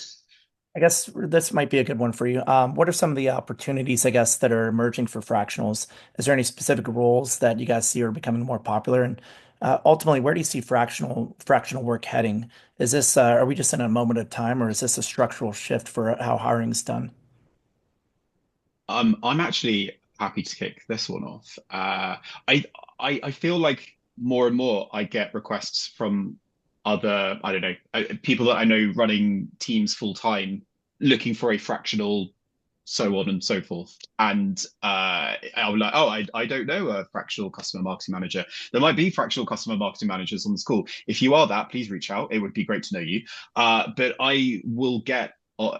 S6: I guess this might be a good one for you. What are some of the opportunities, I guess, that are emerging for fractionals? Is there any specific roles that you guys see are becoming more popular? And ultimately, where do you see fractional work heading? Is this are we just in a moment of time, or is this a structural shift for how hiring is done?
S4: I'm actually happy to kick this one off. I I feel like more and more I get requests from other, I don't know, people that I know running teams full time, looking for a fractional, so on and so forth. And I'm like, oh, I don't know a fractional customer marketing manager. There might be fractional customer marketing managers on this call. If you are that, please reach out. It would be great to know you. But I will get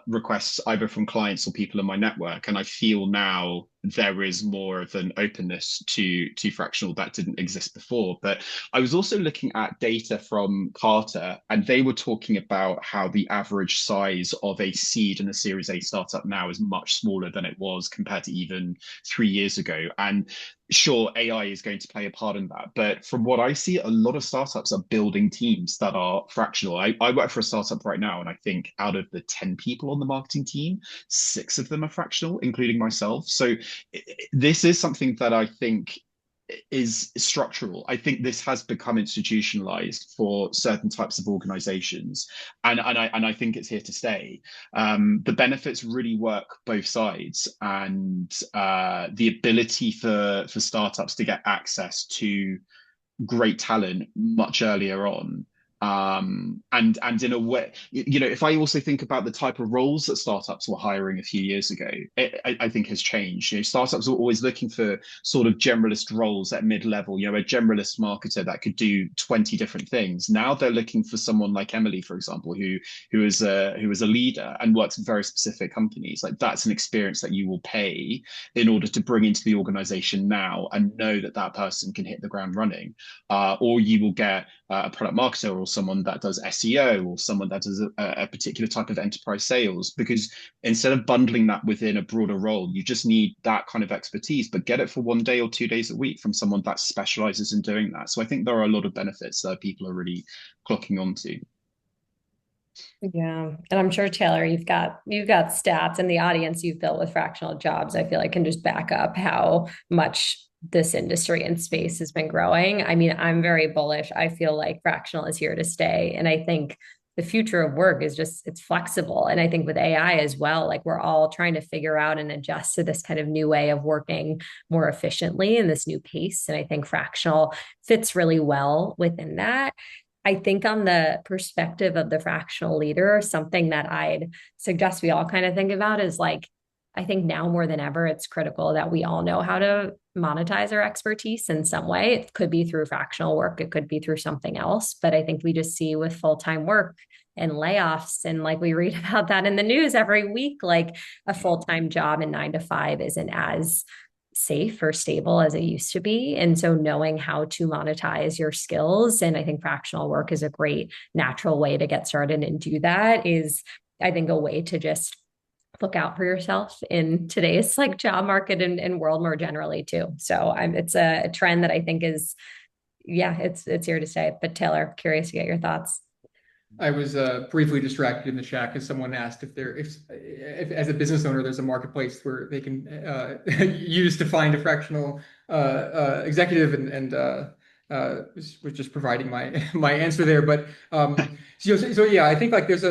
S4: requests either from clients or people in my network, and I feel now there is more of an openness to fractional that didn't exist before. But I was also looking at data from Carter, and they were talking about how the average size of a seed and a Series A startup now is much smaller than it was compared to even 3 years ago. And sure, AI is going to play a part in that. But from what I see, a lot of startups are building teams that are fractional. I work for a startup right now, and I think out of the 10 people on the marketing team, six of them are fractional, including myself. So this is something that I think is structural. I think this has become institutionalized for certain types of organizations, and I think it's here to stay. The benefits really work both sides, and the ability for startups to get access to great talent much earlier on And in a way, if I also think about the type of roles that startups were hiring a few years ago, I think has changed. Startups were always looking for sort of generalist roles at mid-level, a generalist marketer that could do 20 different things. Now they're looking for someone like Emily, for example, who is a leader and works at very specific companies. Like, that's an experience that you will pay in order to bring into the organization now and know that that person can hit the ground running. Or you will get a product marketer or someone that does SEO or someone that does a particular type of enterprise sales, because instead of bundling that within a broader role, you just need that kind of expertise, but get it for 1 day or 2 days a week from someone that specializes in doing that. So I think there are a lot of benefits that people are really clocking onto.
S5: Yeah. And I'm sure Taylor, you've got stats in the audience you've built with fractional jobs. I feel like can just back up how much this industry and space has been growing. I mean, I'm very bullish. I feel like fractional is here to stay. And I think the future of work is just it's flexible. And I think with AI as well, like we're all trying to figure out and adjust to this kind of new way of working more efficiently in this new pace. And I think fractional fits really well within that. I think on the perspective of the fractional leader, something that I'd suggest we all kind of think about is like, I think now more than ever, it's critical that we all know how to monetize our expertise in some way. It could be through fractional work, it could be through something else. But I think we just see with full-time work and layoffs, and like we read about that in the news every week, like a full-time job in 9 to 5 isn't as safe or stable as it used to be. And so knowing how to monetize your skills, and I think fractional work is a great natural way to get started and do that, is I think a way to just look out for yourself in today's like job market and world more generally too. So it's a trend that I think is, yeah, it's here to stay. But Taylor, curious to get your thoughts.
S2: I was briefly distracted in the chat because someone asked if as a business owner there's a marketplace where they can use to find a fractional executive, and was just providing my my answer there. But so yeah, I think like there's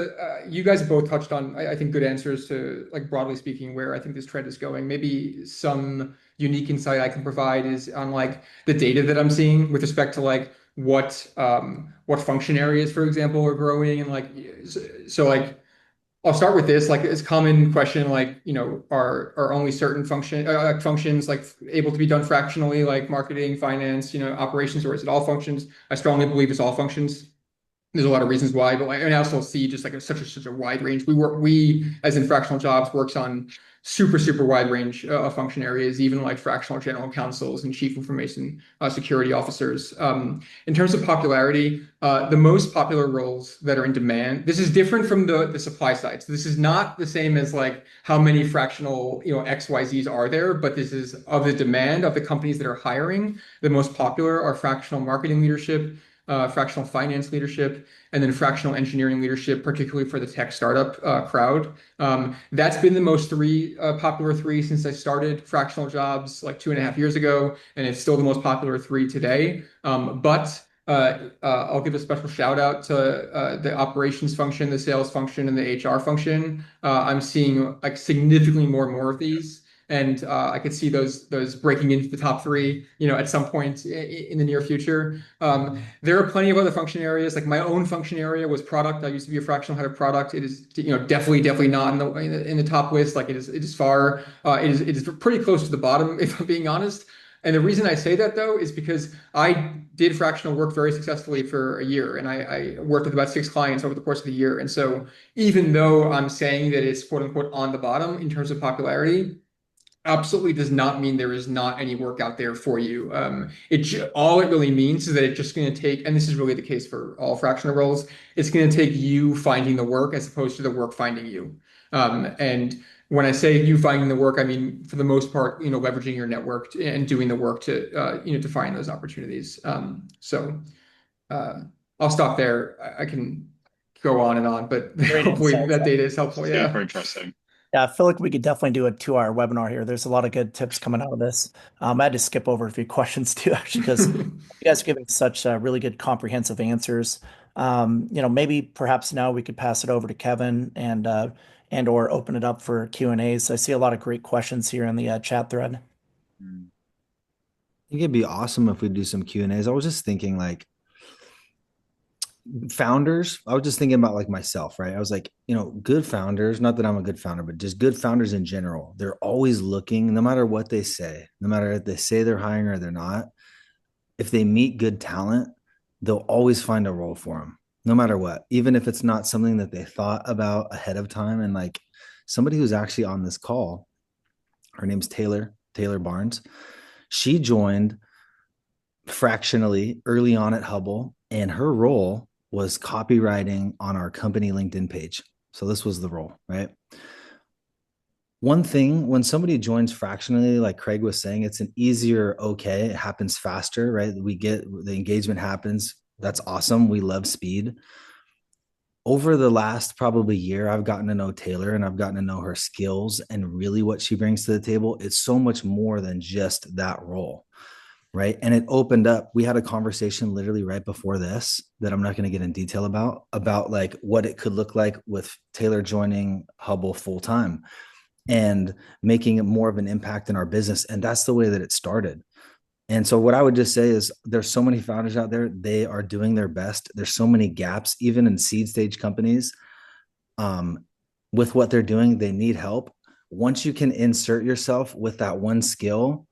S2: you guys have both touched on I think good answers to, like, broadly speaking, where I think this trend is going. Maybe some unique insight I can provide is on like the data that I'm seeing with respect to like what function areas, for example, are growing, and like so like I'll start with this. Like, it's a common question, like, are only certain functions like able to be done fractionally, like marketing, finance, operations, or is it all functions? I strongly believe it's all functions. There's a lot of reasons why, but I also see just like such a wide range. We as in fractional jobs works on super wide range of function areas, even like fractional general counsels and chief information security officers. In terms of popularity, the most popular roles that are in demand. This is different from the supply side. So this is not the same as like how many fractional XYZs are there, but this is of the demand of the companies that are hiring. The most popular are fractional marketing leadership, fractional finance leadership, and then fractional engineering leadership, particularly for the tech startup crowd. That's been the most popular three since I started fractional jobs like 2.5 years ago, and it's still the most popular three today. But I'll give a special shout out to the operations function, the sales function, and the HR function. I'm seeing like significantly more of these. And I could see those breaking into the top three, at some point in the near future. There are plenty of other function areas. Like my own function area was product. I used to be a fractional head of product. It is, definitely not in the top list. Like it is far. It is pretty close to the bottom, if I'm being honest. And the reason I say that though is because I did fractional work very successfully for a year, and I worked with about 6 clients over the course of the year. And so even though I'm saying that it's quote unquote on the bottom in terms of popularity, absolutely does not mean there is not any work out there for you. All it really means is that it's just going to take, and this is really the case for all fractional roles, it's going to take you finding the work as opposed to the work finding you. And when I say you finding the work, I mean for the most part, leveraging your network and doing the work to find those opportunities. So I'll stop there. I can go on and on, but
S6: Great
S2: hopefully
S6: insights.
S2: that data is helpful. Yeah.
S4: Super interesting.
S6: Yeah, I feel like we could definitely do a 2-hour webinar here. There's a lot of good tips coming out of this. I had to skip over a few questions too, actually, because you guys are giving such really good comprehensive answers. Maybe perhaps now we could pass it over to Kevin and or open it up for Q&As. I see a lot of great questions here in the chat thread.
S3: I think it'd be awesome if we do some Q&As. I was just thinking, like, founders, I was just thinking about like myself, right? I was like, good founders, not that I'm a good founder, but just good founders in general, they're always looking, no matter what they say, no matter if they say they're hiring or they're not, if they meet good talent, they'll always find a role for them, no matter what, even if it's not something that they thought about ahead of time. And like somebody who's actually on this call, her name's Taylor Barnes. She joined fractionally early on at Hubble, and her role was copywriting on our company LinkedIn page. So this was the role, right? One thing, when somebody joins fractionally, like Craig was saying, it's an easier okay. It happens faster, right? We get the engagement happens. That's awesome. We love speed. Over the last probably year, I've gotten to know Taylor and I've gotten to know her skills and really what she brings to the table. It's so much more than just that role, right? And it opened up. We had a conversation literally right before this that I'm not going to get in detail about like what it could look like with Taylor joining Hubble full time and making more of an impact in our business. And that's the way that it started. And so what I would just say is there's so many founders out there, they are doing their best. There's so many gaps, even in seed stage companies, with what they're doing, they need help. Once you can insert yourself with that one skill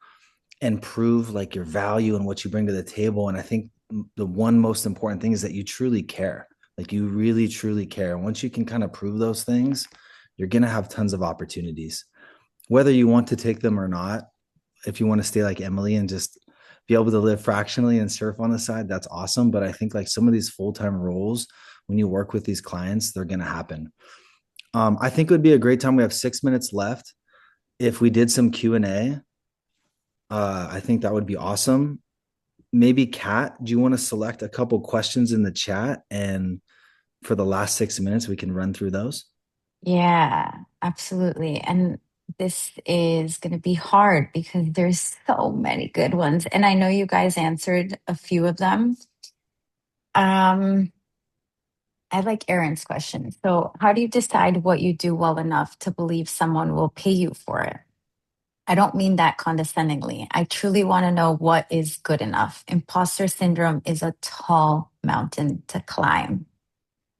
S3: and prove like your value and what you bring to the table. And I think the one most important thing is that you truly care. Like you really, truly care. Once you can kind of prove those things, you're going to have tons of opportunities, whether you want to take them or not. If you want to stay like Emily and just be able to live fractionally and surf on the side, that's awesome. But I think like some of these full-time roles, when you work with these clients, they're going to happen. I think it would be a great time. We have 6 minutes left. If we did some Q&A, I think that would be awesome. Maybe Kat, do you want to select a couple questions in the chat? And for the last 6 minutes, we can run through those.
S7: Yeah, absolutely. And this is going to be hard because there's so many good ones. And I know you guys answered a few of them. I like Aaron's question. So, how do you decide what you do well enough to believe someone will pay you for it? I don't mean that condescendingly. I truly want to know what is good enough. Imposter syndrome is a tall mountain to climb.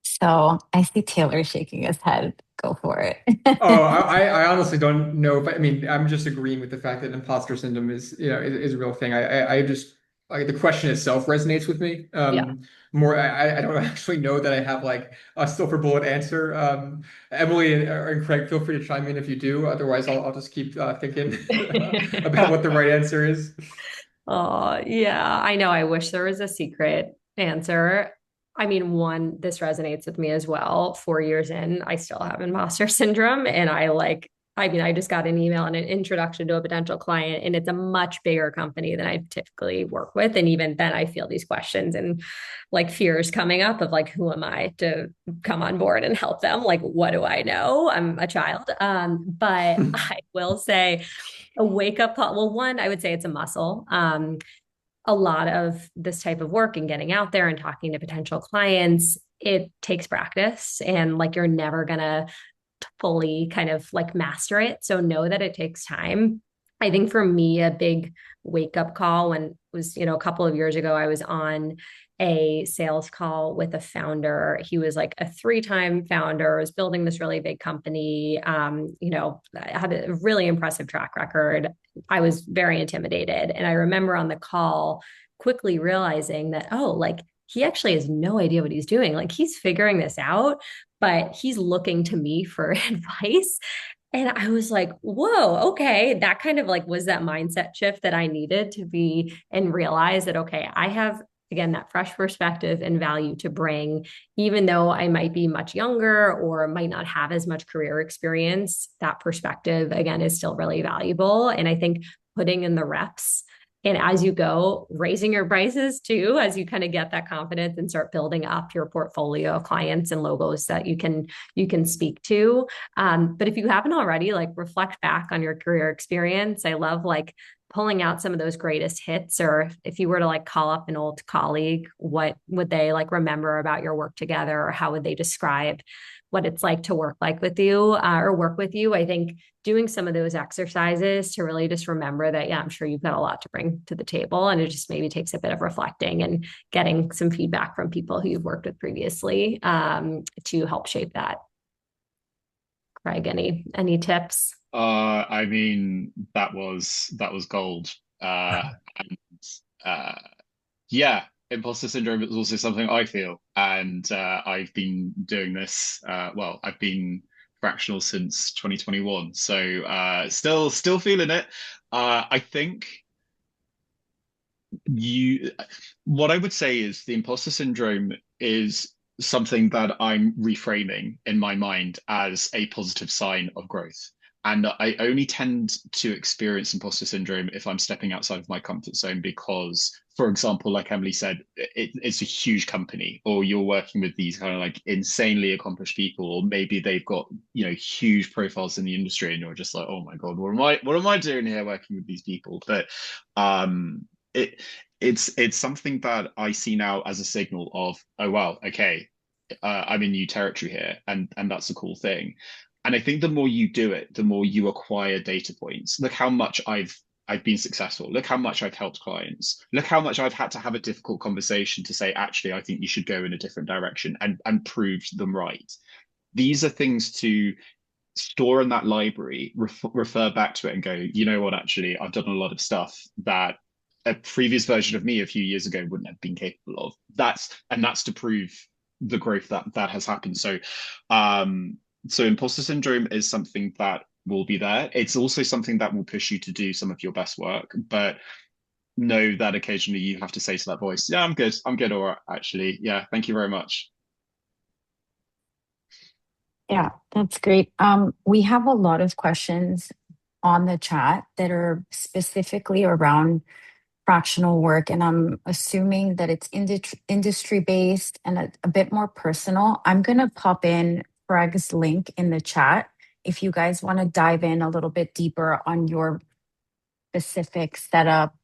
S7: So I see Taylor shaking his head. Go for it.
S2: Oh, I honestly don't know if I mean I'm just agreeing with the fact that imposter syndrome is a real thing. I just like the question itself resonates with me.
S5: Yeah.
S2: More I don't actually know that I have like a silver bullet answer. Emily and Craig, feel free to chime in if you do. Otherwise, I'll just keep thinking about what the right answer is.
S5: Oh, yeah. I know. I wish there was a secret answer. I mean, one, this resonates with me as well. 4 years in, I still have imposter syndrome. And I just got an email and an introduction to a potential client, and it's a much bigger company than I typically work with. And even then, I feel these questions and like fears coming up of like, who am I to come on board and help them? Like, what do I know? I'm a child. But I will say, a wake up call. Well, one, I would say it's a muscle. A lot of this type of work and getting out there and talking to potential clients, it takes practice, and like you're never gonna fully kind of like master it. So know that it takes time. I think for me, a big wake up call when it was, a couple of years ago, I was on a sales call with a founder. He was like a 3-time founder, was building this really big company, had a really impressive track record. I was very intimidated. And I remember on the call quickly realizing that, oh, like he actually has no idea what he's doing. Like he's figuring this out, but he's looking to me for advice. And I was like, whoa, okay. That kind of like was that mindset shift that I needed to be and realize that, okay, I have, again, that fresh perspective and value to bring, even though I might be much younger or might not have as much career experience. That perspective, again, is still really valuable. And I think putting in the reps, and as you go, raising your prices too, as you kind of get that confidence and start building up your portfolio of clients and logos that you can speak to. But if you haven't already, like reflect back on your career experience. I love like pulling out some of those greatest hits, or if you were to like call up an old colleague, what would they like remember about your work together, or how would they describe what it's like to work with you or work with you. I think doing some of those exercises to really just remember that, yeah, I'm sure you've got a lot to bring to the table. And it just maybe takes a bit of reflecting and getting some feedback from people who you've worked with previously to help shape that. Craig, any tips?
S4: I mean, that was gold. And yeah, imposter syndrome is also something I feel, and I've been doing this. Well, I've been fractional since 2021, so still feeling it. I think you what I would say is the imposter syndrome is something that I'm reframing in my mind as a positive sign of growth. And I only tend to experience imposter syndrome if I'm stepping outside of my comfort zone because, for example, like Emily said, it's a huge company, or you're working with these kind of like insanely accomplished people, or maybe they've got, huge profiles in the industry, and you're just like, oh my God, what am I doing here working with these people? But it it's something that I see now as a signal of, oh well, okay, I'm in new territory here, and that's a cool thing. And I think the more you do it, the more you acquire data points. Look how much I've been successful. Look how much I've helped clients. Look how much I've had to have a difficult conversation to say, actually, I think you should go in a different direction, and proved them right. These are things to store in that library, refer back to it and go, you know what, actually, I've done a lot of stuff that a previous version of me a few years ago wouldn't have been capable of. That's to prove the growth that has happened. So imposter syndrome is something that will be there. It's also something that will push you to do some of your best work, but know that occasionally you have to say to that voice, yeah, I'm good, or actually, yeah, thank you very much.
S7: Yeah, that's great. We have a lot of questions on the chat that are specifically around fractional work, and I'm assuming that it's industry based and a bit more personal. I'm going to pop in Craig's link in the chat if you guys want to dive in a little bit deeper on your specific setup,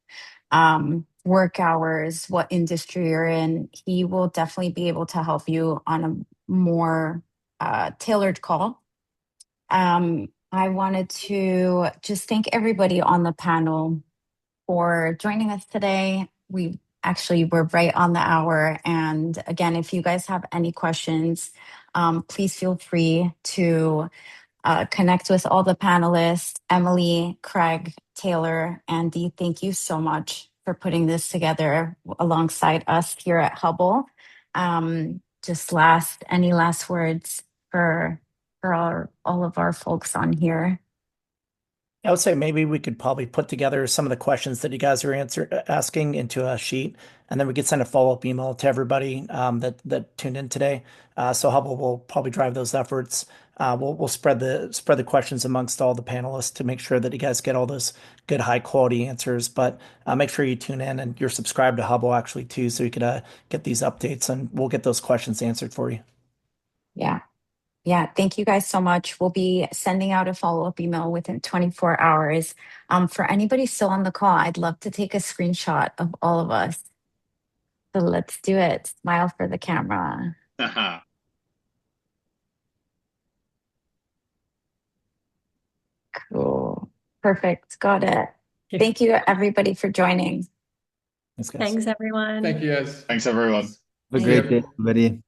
S7: work hours, what industry you're in. He will definitely be able to help you on a more tailored call. I wanted to just thank everybody on the panel for joining us today. We actually were right on the hour. And again, if you guys have any questions, please feel free to connect with all the panelists. Emily, Craig, Taylor, Andy, thank you so much for putting this together alongside us here at Hubble. Any last words for all of our folks on here?
S6: I would say maybe we could probably put together some of the questions that you guys are asking into a sheet, and then we could send a follow-up email to everybody that tuned in today. So Hubble will probably drive those efforts. We'll spread the questions amongst all the panelists to make sure that you guys get all those good high quality answers. But make sure you tune in and you're subscribed to Hubble actually too, so you could get these updates, and we'll get those questions answered for you.
S7: Yeah, thank you guys so much. We'll be sending out a follow-up email within 24 hours. For anybody still on the call, I'd love to take a screenshot of all of us. So let's do it. Smile for the camera. Cool. Perfect. Got it. Thank you, everybody, for joining.
S6: Thanks, guys.
S5: Thanks, everyone.
S2: Thank you, guys.
S4: Thanks, everyone.
S3: Have a great day, everybody.